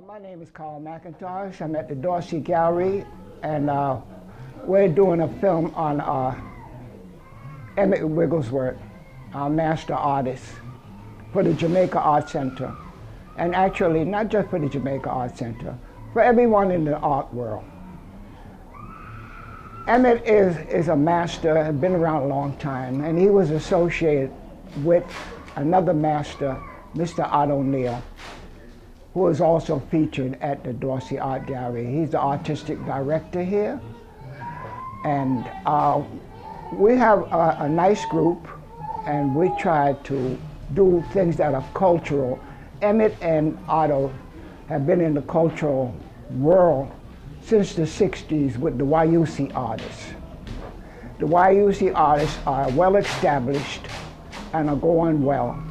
My name is Carl McIntosh. I'm at the Dorsey Gallery, and we're doing a film on Emmett Wiggleworth, our master artist, for the Jamaica Art Center. And actually, not just for the Jamaica Art Center, for everyone in the art world. Emmett is a master, has been around a long time, and he was associated with another master, Mr. Otto Neal, who is also featured at the Dorsey Art Gallery. He's the artistic director here. And we have a nice group, and we try to do things that are cultural. Emmett and Otto have been in the cultural world since the 60s with the YUC artists. The YUC artists are well established and are going well.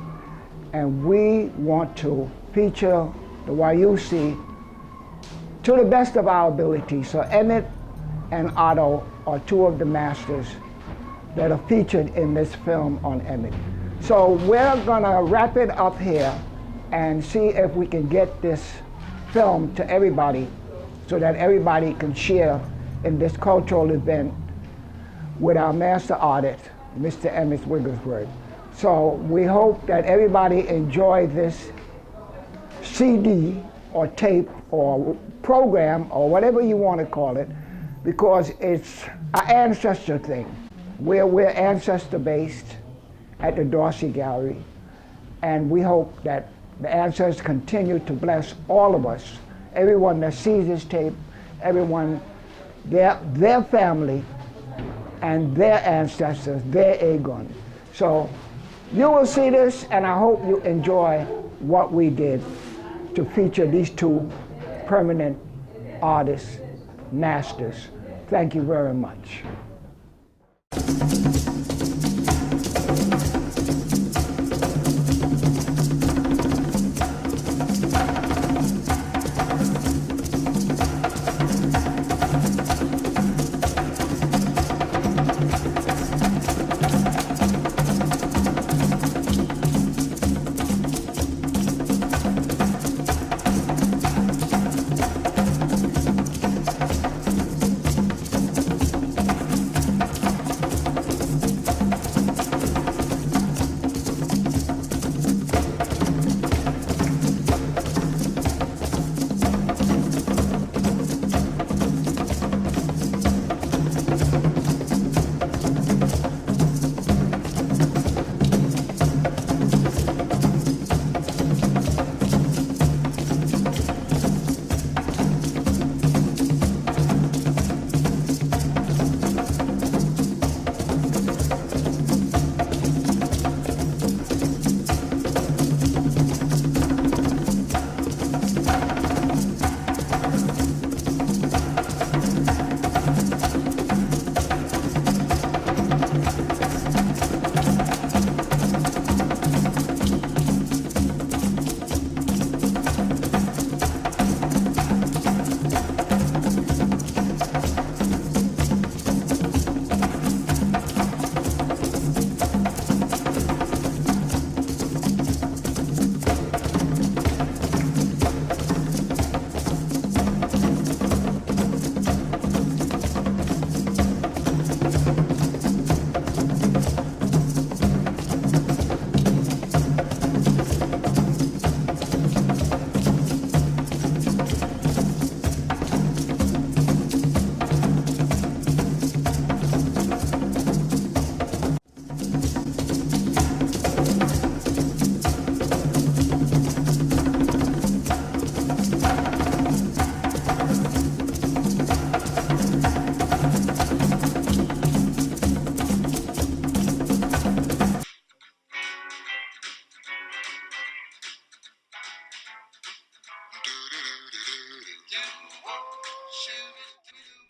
And we want to feature the YUC to the best of our ability. So Emmett and Otto are two of the masters that are featured in this film on Emmett. So we're gonna wrap it up here and see if we can get this film to everybody so that everybody can share in this cultural event with our master artist, Mr. Emmett Wiggleworth. So we hope that everybody enjoy this CD or tape or program or whatever you want to call it, because it's an ancestor thing. We're ancestor based at the Dorsey Gallery, and we hope that the ancestors continue to bless all of us, everyone that sees this tape, everyone, their family and their ancestors, their Aegon. So you will see this, and I hope you enjoy what we did to feature these two permanent artists, masters. Thank you very much.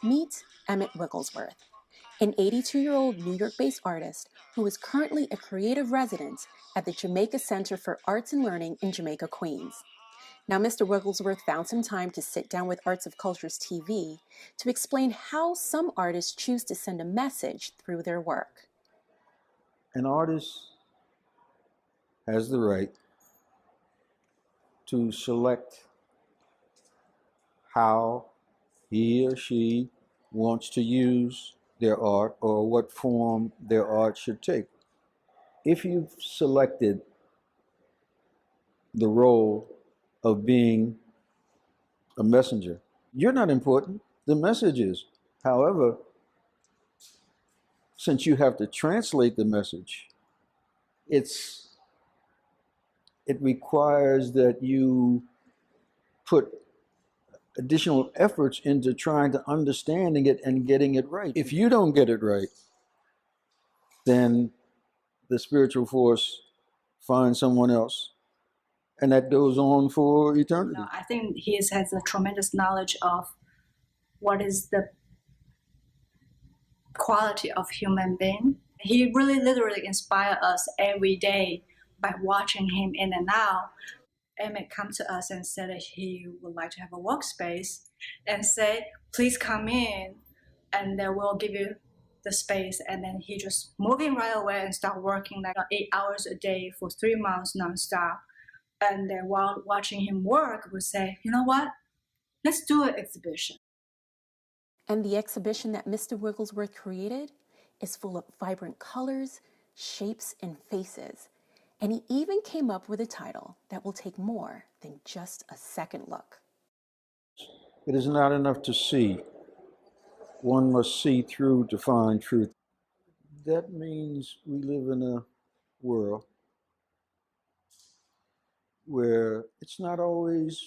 Meet Emmett Wiggleworth, an 82-year-old New York-based artist who is currently a creative resident at the Jamaica Center for Arts and Learning in Jamaica, Queens. Now, Mr. Wiggleworth found some time to sit down with Arts of Cultures TV to explain how some artists choose to send a message through their work. An artist has the right to select how he or she wants to use their art or what form their art should take. If you've selected the role of being a messenger, you're not important, the message is. However, since you have to translate the message, it requires that you put additional efforts into trying to understanding it and getting it right. If you don't get it right, then the spiritual force finds someone else, and that goes on for eternity. No, I think he has a tremendous knowledge of what is the quality of human being. He really literally inspires us every day by watching him in and out. Emmett come to us and said that he would like to have a workspace and say, please come in and then we'll give you the space. And then he just moved in right away and start working like 8 hours a day for 3 months nonstop. And then while watching him work, we say, you know what? Let's do an exhibition. And the exhibition that Mr. Wigglesworth created is full of vibrant colors, shapes, and faces. And he even came up with a title that will take more than just a second look. It is not enough to see. One must see through to find truth. That means we live in a world where it's not always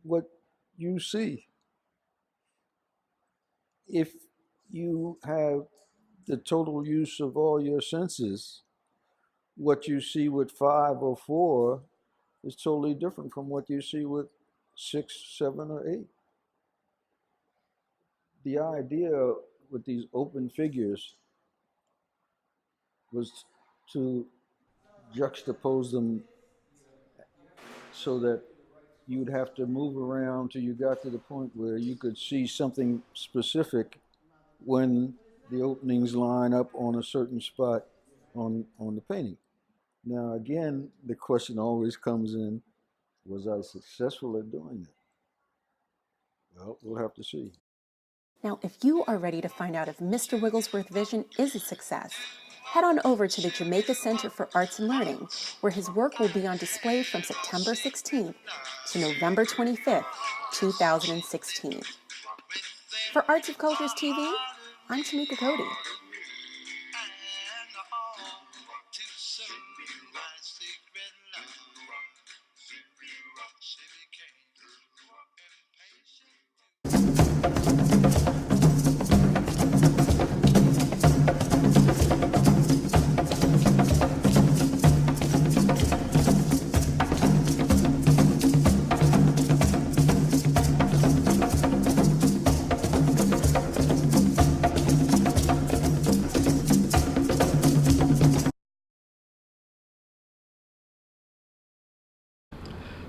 what you see. If you have the total use of all your senses, what you see with 5 or 4 is totally different from what you see with 6, 7, or 8. The idea with these open figures was to juxtapose them so that you'd have to move around till you got to the point where you could see something specific when the openings line up on a certain spot on the painting. Now, again, the question always comes in, was I successful at doing it? Well, we'll have to see. Now, if you are ready to find out if Mr. Wigglesworth's vision is a success, head on over to the Jamaica Center for Arts and Learning, where his work will be on display from September 16th to November 25th, 2016. For Arts of Cultures TV, I'm Tamika Cody.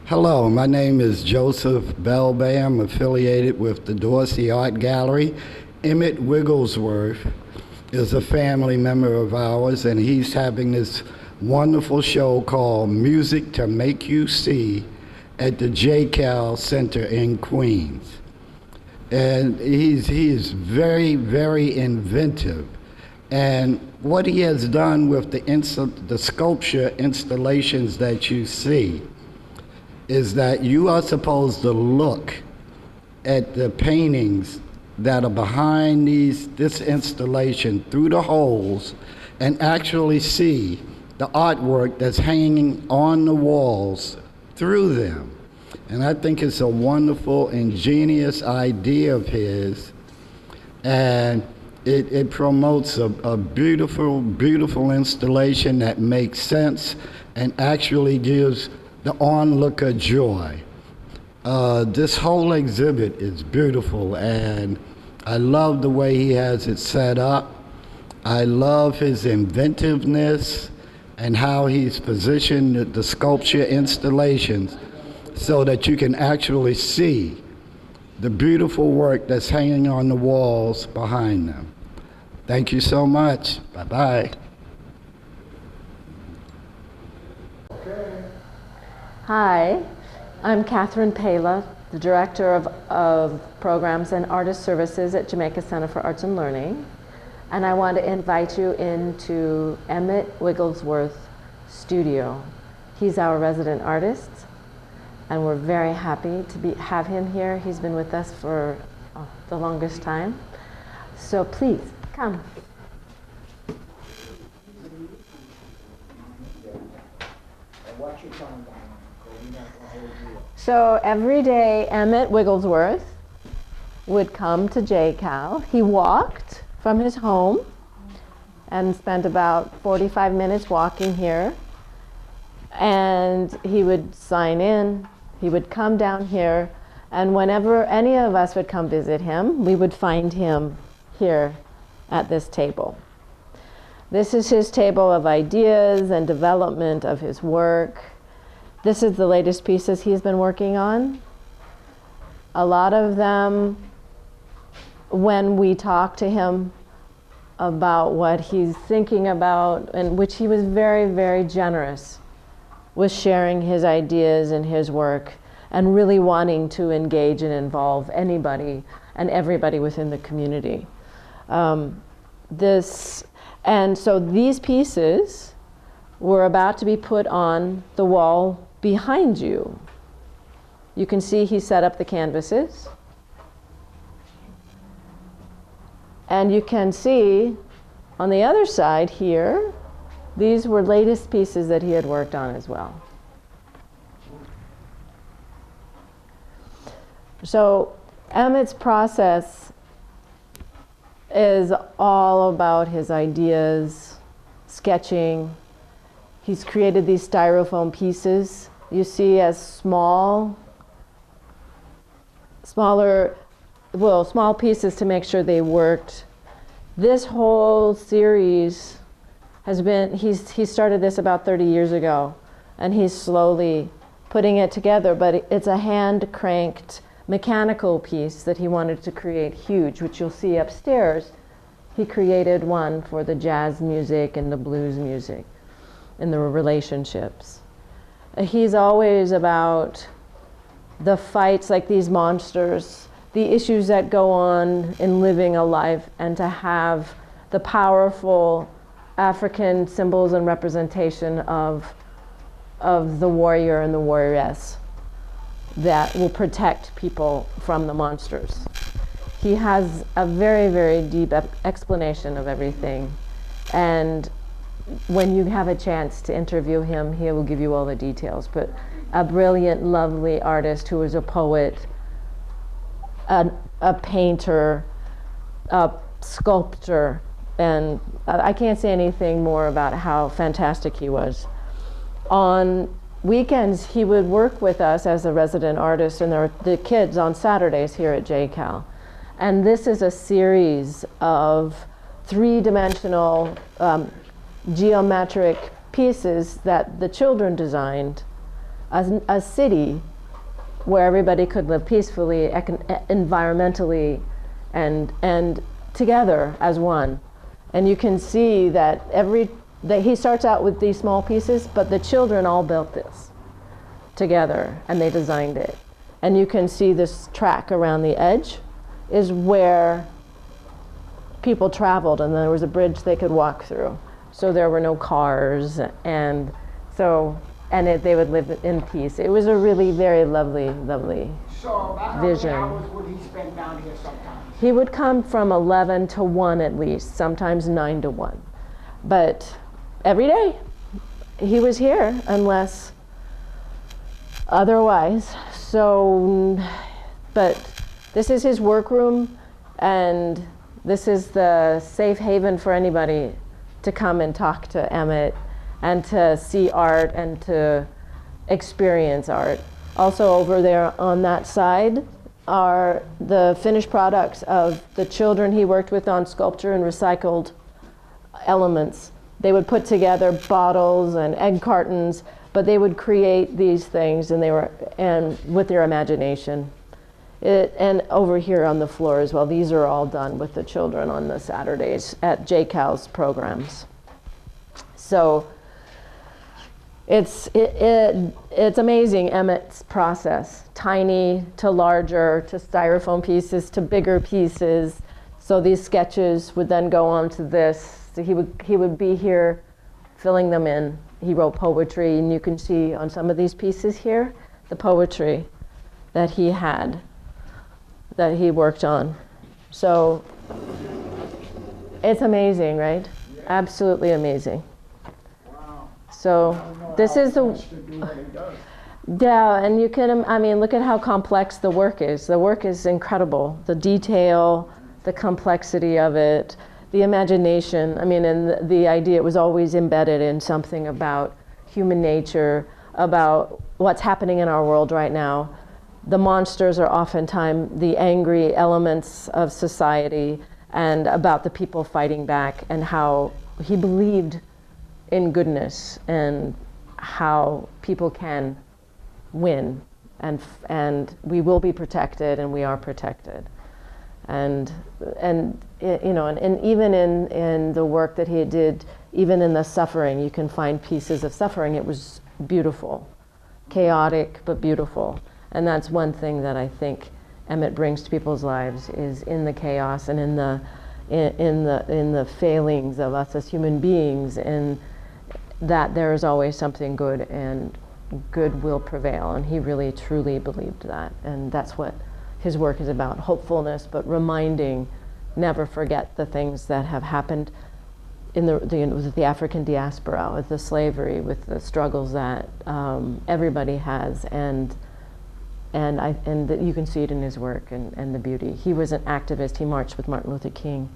Hello, my name is Joseph Belbay. I'm affiliated with the Dorsey Art Gallery. Emmett Wiggleworth is a family member of ours, and he's having this wonderful show called Music to Make You See at the JCal Center in Queens. And he is very, very inventive. And what he has done with the sculpture installations that you see is that you are supposed to look at the paintings that are behind this installation through the holes and actually see the artwork that's hanging on the walls through them. And I think it's a wonderful, ingenious idea of his, and it promotes a beautiful, beautiful installation that makes sense and actually gives the onlooker joy. This whole exhibit is beautiful, and I love the way he has it set up. I love his inventiveness and how he's positioned the sculpture installations so that you can actually see the beautiful work that's hanging on the walls behind them. Thank you so much. Bye-bye. Hi, I'm Catherine Pala, the Director of Programs and Artist Services at Jamaica Center for Arts and Learning. And I want to invite you into Emmett Wiggleworth's studio. He's our resident artist, and we're very happy to have him here. He's been with us for the longest time. So please, come. So every day, Emmett Wiggleworth would come to JCal. He walked from his home and spent about 45 minutes walking here. And he would sign in, he would come down here, and whenever any of us would come visit him, we would find him here at this table. This is his table of ideas and development of his work. This is the latest pieces he's been working on. A lot of them, when we talk to him about what he's thinking about, and which he was very, very generous with sharing his ideas and his work and really wanting to engage and involve anybody and everybody within the community. And so these pieces were about to be put on the wall behind you. You can see he set up the canvases. And you can see on the other side here, these were latest pieces that he had worked on as well. So Emmett's process is all about his ideas, sketching. He's created these styrofoam pieces you see as small pieces to make sure they worked. This whole series has been, he started this about 30 years ago, and he's slowly putting it together, but it's a hand-cranked mechanical piece that he wanted to create huge, which you'll see upstairs. He created one for the jazz music and the blues music and the relationships. He's always about the fights, like these monsters, the issues that go on in living a life, and to have the powerful African symbols and representation of the warrior and the warrioress that will protect people from the monsters. He has a very, very deep explanation of everything, and when you have a chance to interview him, he will give you all the details. But a brilliant, lovely artist who is a poet, a painter, a sculptor, and I can't say anything more about how fantastic he was. On weekends, he would work with us as a resident artist, and the kids on Saturdays here at JCal. And this is a series of three-dimensional geometric pieces that the children designed, a city where everybody could live peacefully, environmentally, and together as one. And you can see that he starts out with these small pieces, but the children all built this together, and they designed it. And you can see this track around the edge is where people traveled, and there was a bridge they could walk through. So there were no cars, and they would live in peace. It was a really very lovely, lovely So about vision. how many hours would he spend down here sometimes? He would come from 11 to 1 at least, sometimes 9 to 1. But every day he was here unless otherwise. So, but this is his workroom, and this is the safe haven for anybody to come and talk to Emmett and to see art and to experience art. Also over there on that side are the finished products of the children he worked with on sculpture and recycled elements. They would put together bottles and egg cartons, but they would create these things, and with their imagination. And over here on the floor as well, these are all done with the children on the Saturdays at JCal's programs. So It's amazing, Emmett's process. Tiny to larger, to styrofoam pieces, to bigger pieces. So these sketches would then go on to this. So he would be here filling them in. He wrote poetry, and you can see on some of these pieces here, the poetry that he had, that he worked on. So it's amazing, right? Absolutely amazing. So this is yeah, and you can, I mean, look at how complex the work is. The work is incredible. The detail, the complexity of it, the imagination. I mean, and the idea, it was always embedded in something about human nature, about what's happening in our world right now. The monsters are oftentimes the angry elements of society, and about the people fighting back, and how he believed in goodness and how people can win, and we will be protected, and we are protected. And you know, and even in the work that he did, even in the suffering, you can find pieces of suffering. It was beautiful, chaotic but beautiful. And that's one thing that I think Emmett brings to people's lives, is in the chaos and in the failings of us as human beings, and that there is always something good, and good will prevail. And he really truly believed that, and that's what his work is about: hopefulness, but reminding, never forget the things that have happened in with the African diaspora, with the slavery, with the struggles that everybody has, and that you can see it in his work, and the beauty. He was an activist. He marched with Martin Luther King,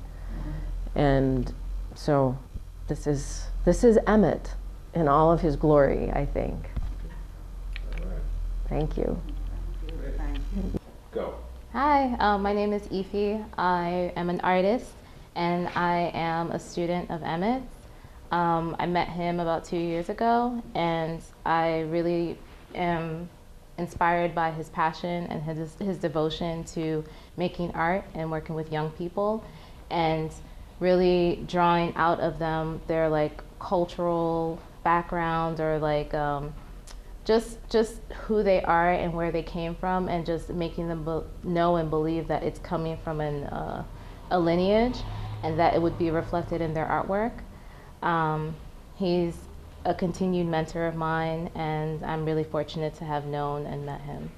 and so this is Emmett in all of his glory, I think. Thank you. Go. Hi, my name is Ify. I am an artist, and I am a student of Emmett's. I met him about 2 years ago, and I really am inspired by his passion and his devotion to making art and working with young people, and really drawing out of them their like cultural background, or like just who they are and where they came from, and just making them know and believe that it's coming from a lineage, and that it would be reflected in their artwork. He's a continued mentor of mine, and I'm really fortunate to have known and met him.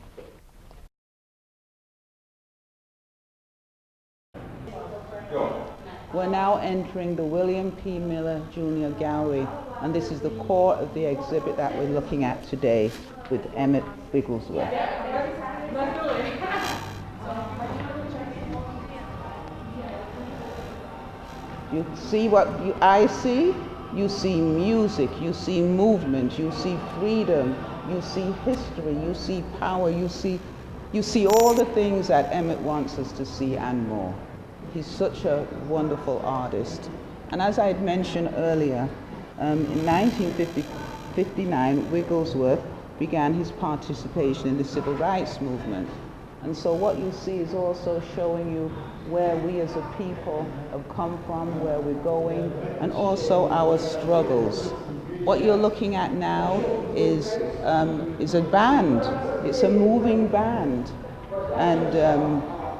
We're now entering the William P. Miller Jr. Gallery, and this is the core of the exhibit that we're looking at today with Emmett Wiggleworth. You see what I see? You see music, you see movement, you see freedom, you see history, you see power, you see all the things that Emmett wants us to see and more. He's such a wonderful artist. And as I had mentioned earlier, in 1959, Wigglesworth began his participation in the civil rights movement. And so what you see is also showing you where we as a people have come from, where we're going, and also our struggles. What you're looking at now is a band. It's a moving band. And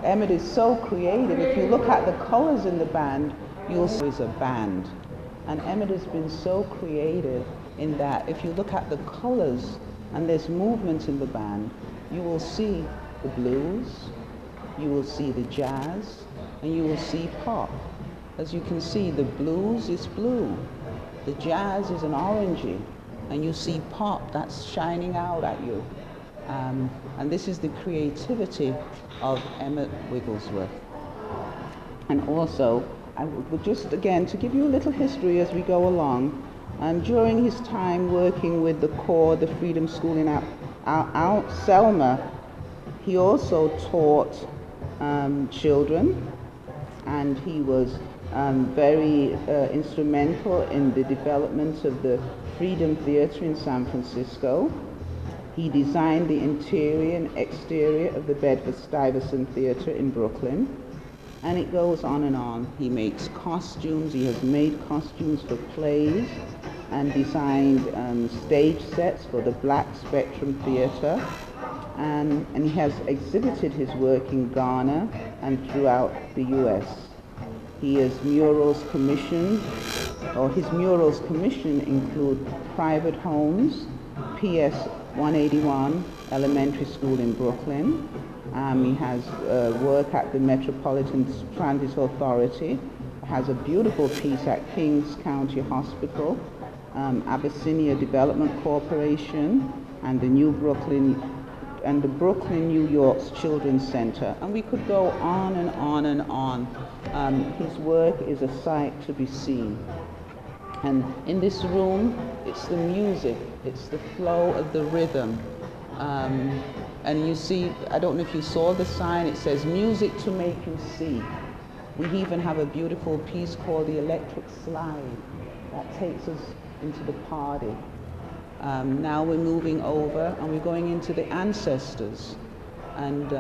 Emmett is so creative. If you look at the colors in the band, you'll see it's a band. And Emmett has been so creative in that if you look at the colors and there's movement in the band, you will see the blues, you will see the jazz, and you will see pop. As you can see, the blues is blue, the jazz is an orangey, and you see pop that's shining out at you. And this is the creativity of Emmett Wigglesworth. And also, I would just again, to give you a little history as we go along, during his time working with the CORE, the Freedom School in Selma, he also taught children, and he was very instrumental in the development of the Freedom Theater in San Francisco. He designed the interior and exterior of the Bedford-Stuyvesant Theater in Brooklyn, and it goes on and on. He makes costumes, he has made costumes for plays, and designed stage sets for the Black Spectrum Theatre. And he has exhibited his work in Ghana and throughout the US. He has murals commissioned, or his murals commissioned include private homes, PS 181 Elementary School in Brooklyn. He has work at the Metropolitan Transit Authority, has a beautiful piece at Kings County Hospital, Abyssinia Development Corporation, and the Brooklyn, New York's Children's Center. And we could go on and on and on. His work is a sight to be seen. And in this room, it's the music, it's the flow of the rhythm. And you see, I don't know if you saw the sign, it says music to make you see. We even have a beautiful piece called the Electric Slide that takes us into the party. Now we're moving over and we're going into the ancestors. And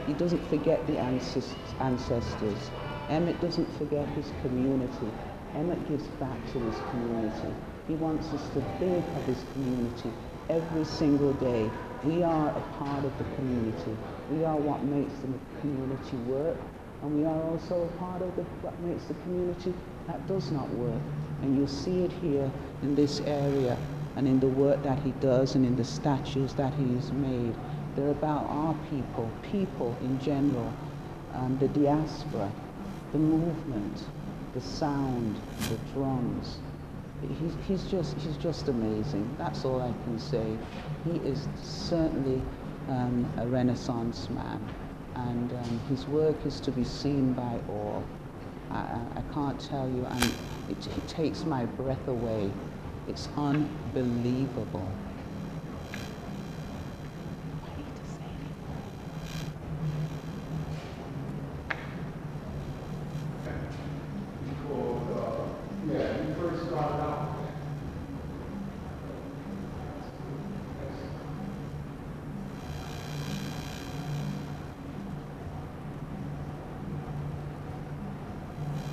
he doesn't forget the ancestors. Emmett doesn't forget his community. Emmett gives back to his community. He wants us to think of his community every single day. We are a part of the community. We are what makes the community work, and we are also a part of what makes the community that does not work. And you'll see it here in this area, and in the work that he does, and in the statues that he's made. They're about our people in general, the diaspora, the movement, the sound, the drums. He's just amazing. That's all I can say. He is certainly a Renaissance man, and his work is to be seen by all. I can't tell you, and it takes my breath away. It's unbelievable.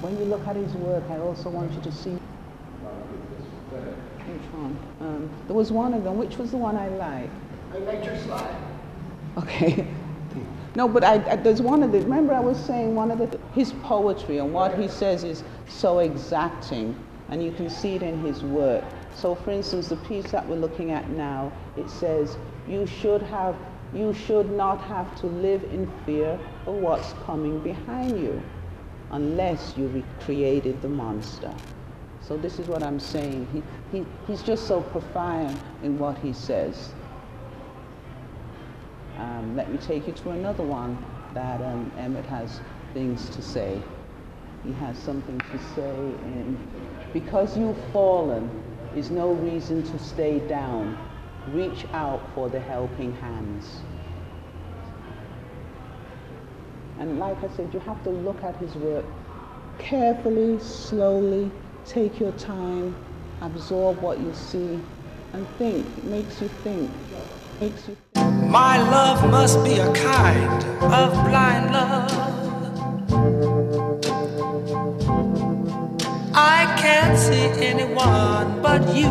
When you look at his work, I also want you to see. Which one? There was one of them. Which was the one I liked? Electric Slide. Okay. No, but there's one of the. Remember, I was saying his poetry and what he says is so exacting, and you can see it in his work. So, for instance, the piece that we're looking at now, it says, "You should not have to live in fear of what's coming behind you, unless you recreated the monster." So this is what I'm saying. He's just so profound in what he says. Let me take you to another one that Emmett has things to say. He has something to say in, "Because you've fallen is no reason to stay down. Reach out for the helping hands." And like I said, you have to look at his work carefully, slowly, take your time, absorb what you see, and think. It makes you think. My love must be a kind of blind love. I can't see anyone but you.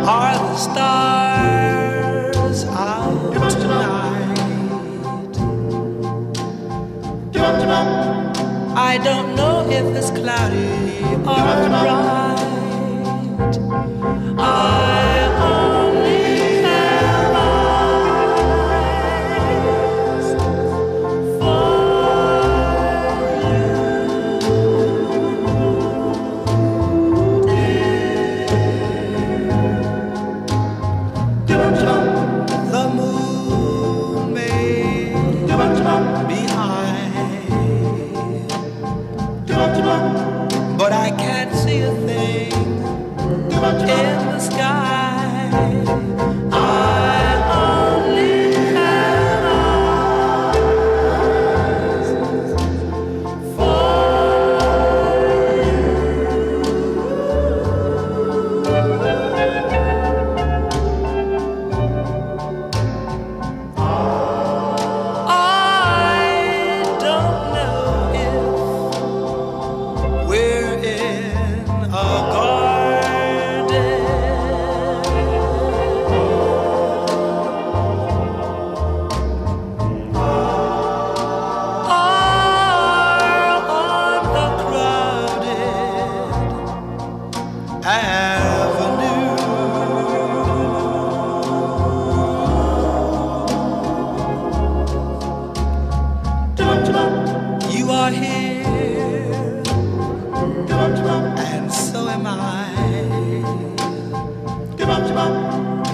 Are the stars out tonight? I don't know if it's cloudy or bright. I only have eyes for the moon may be high, but I can't see a thing in the sky.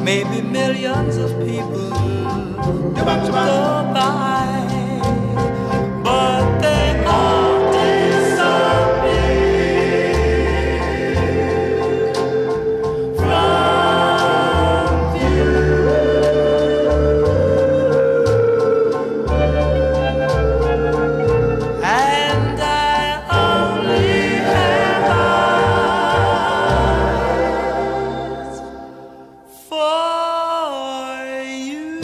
Maybe millions of people go by, but they all disappear from view. And I only have eyes for you.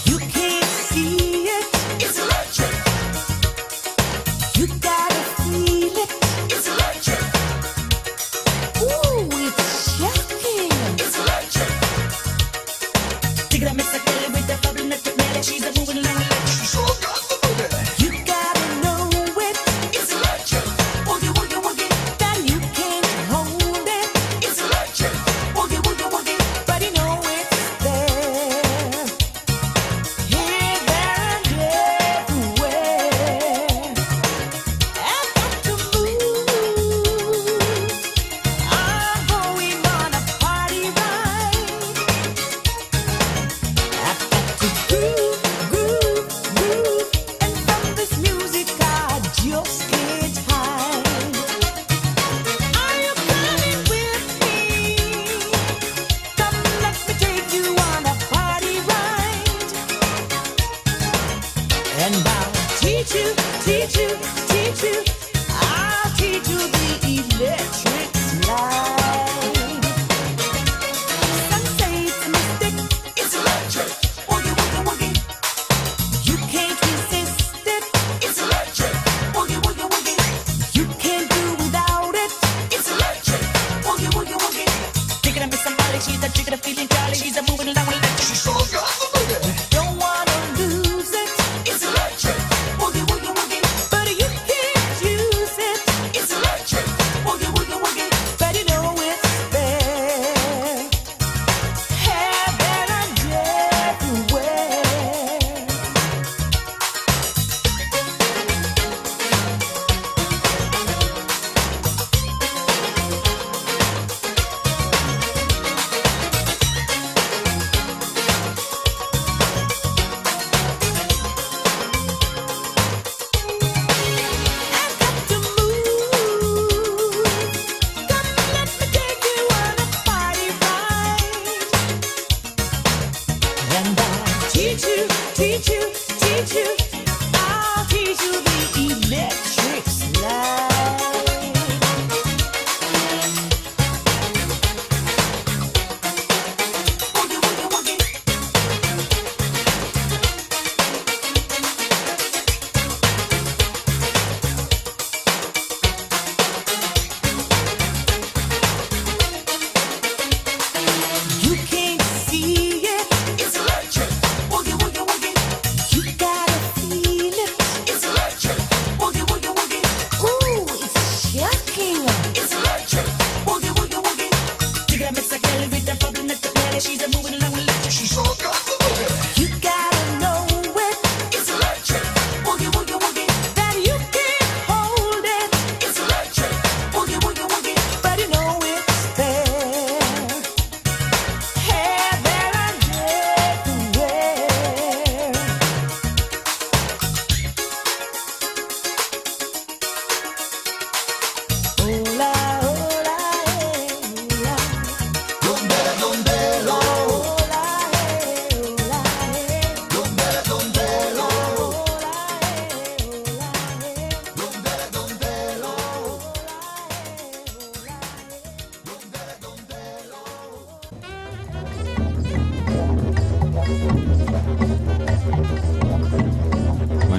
You can't see it. It's electric. You gotta feel it. It's electric. Ooh, it's shocking. It's electric. Dig it up, Mr. Kelly with the bubble nut melody. She's a moving along electric. She's all got the booty. You gotta know it. It's electric. Woogie, woogie, woogie. Then you can't hold it. It's electric. Woogie, woogie, woogie. But you know it's there. Here, there, and everywhere. I've got to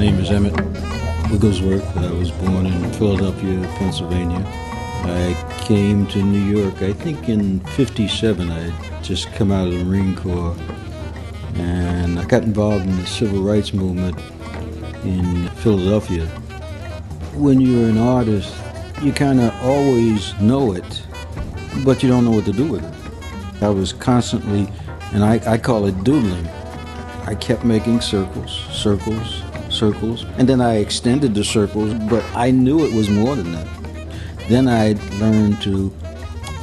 name is Emmett Wiggleworth. I was born in Philadelphia, Pennsylvania. I came to New York, I think in '57. I had just come out of the Marine Corps, and I got involved in the civil rights movement in Philadelphia. When you're an artist, you kind of always know it, but you don't know what to do with it. I was constantly, and I call it doodling. I kept making circles, circles, circles, and then I extended the circles, but I knew it was more than that. Then I learned to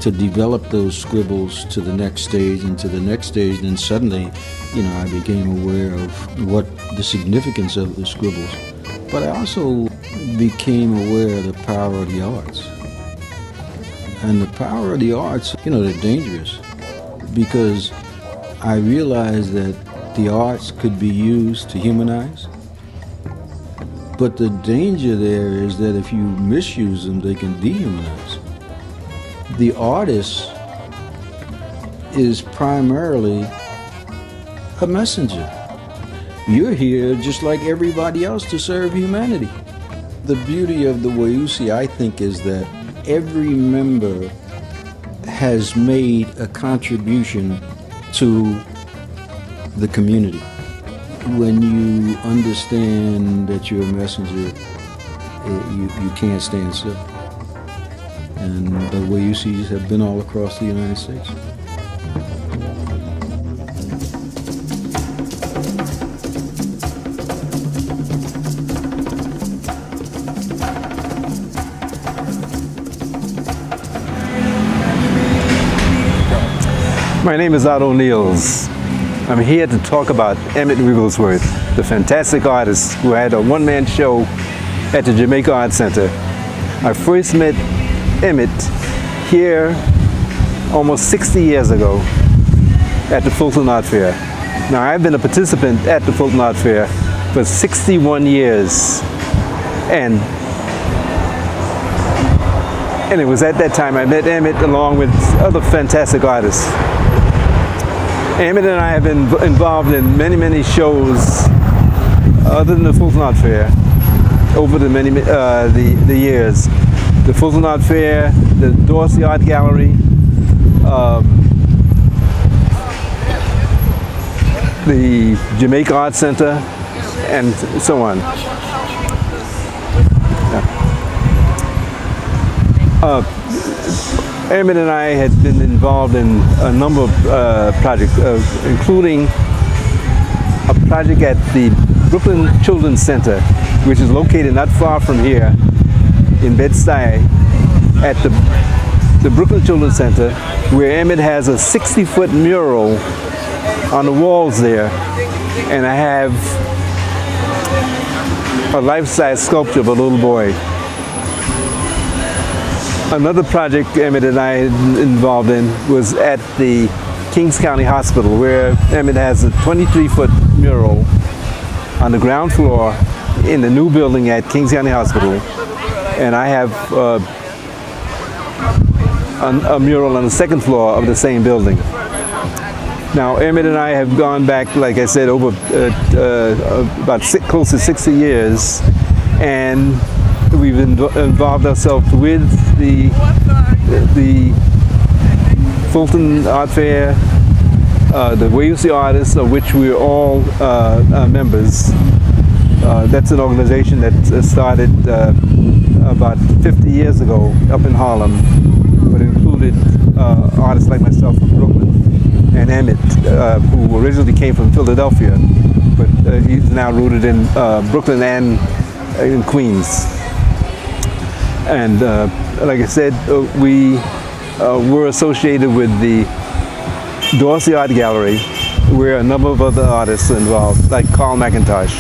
develop those scribbles to the next stage and to the next stage, and suddenly, I became aware of what the significance of the scribbles. But I also became aware of the power of the arts. And the power of the arts, they're dangerous, because I realized that the arts could be used to humanize. But the danger there is that if you misuse them, they can dehumanize. The artist is primarily a messenger. You're here just like everybody else to serve humanity. The beauty of the Wayusi, I think, is that every member has made a contribution to the community. When you understand that you're a messenger, you can't stand still. And the Wayusis have been all across the United States. My name is Otto Niels. I'm here to talk about Emmett Wiggleworth, the fantastic artist who had a one-man show at the Jamaica Art Center. I first met Emmett here almost 60 years ago at the Fulton Art Fair. Now, I've been a participant at the Fulton Art Fair for 61 years, and it was at that time I met Emmett along with other fantastic artists. Emmett and I have been involved in many, many shows other than the Fulton Art Fair over the many the years. The Fulton Art Fair, the Dorsey Art Gallery, the Jamaica Art Center, and so on. Emmett and I had been involved in a number of projects, including a project at the Brooklyn Children's Center, which is located not far from here in Bed-Stuy, at the Brooklyn Children's Center, where Emmett has a 60-foot mural on the walls there, and I have a life-size sculpture of a little boy. Another project Emmett and I involved in was at the Kings County Hospital, where Emmett has a 23-foot mural on the ground floor in the new building at Kings County Hospital, and I have a mural on the second floor of the same building. Now, Emmett and I have gone back, like I said, over about close to 60 years, and we've involved ourselves with the Fulton Art Fair, the Wayusi Artists, of which we're all members. That's an organization that started about 50 years ago up in Harlem, but included artists like myself from Brooklyn, and Emmett, who originally came from Philadelphia, but he's now rooted in Brooklyn and in Queens. And like I said, we were associated with the Dorsey Art Gallery, where a number of other artists are involved, like Carl McIntosh,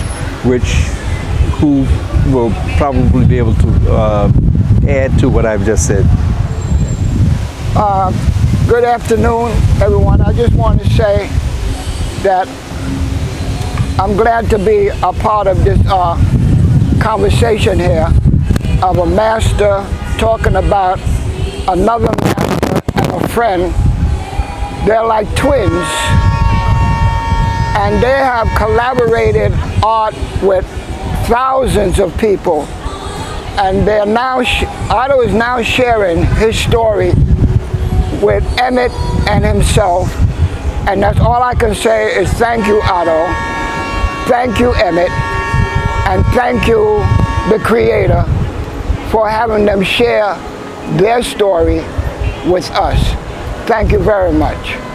who will probably be able to add to what I've just said. Good afternoon, everyone. I just want to say that I'm glad to be a part of this conversation here of a master talking about another master and a friend. They're like twins, and they have collaborated art with thousands of people. And they're now, Otto is now sharing his story with Emmett and himself. And that's all I can say is thank you, Otto. Thank you, Emmett. And thank you, the creator, for having them share their story with us. Thank you very much.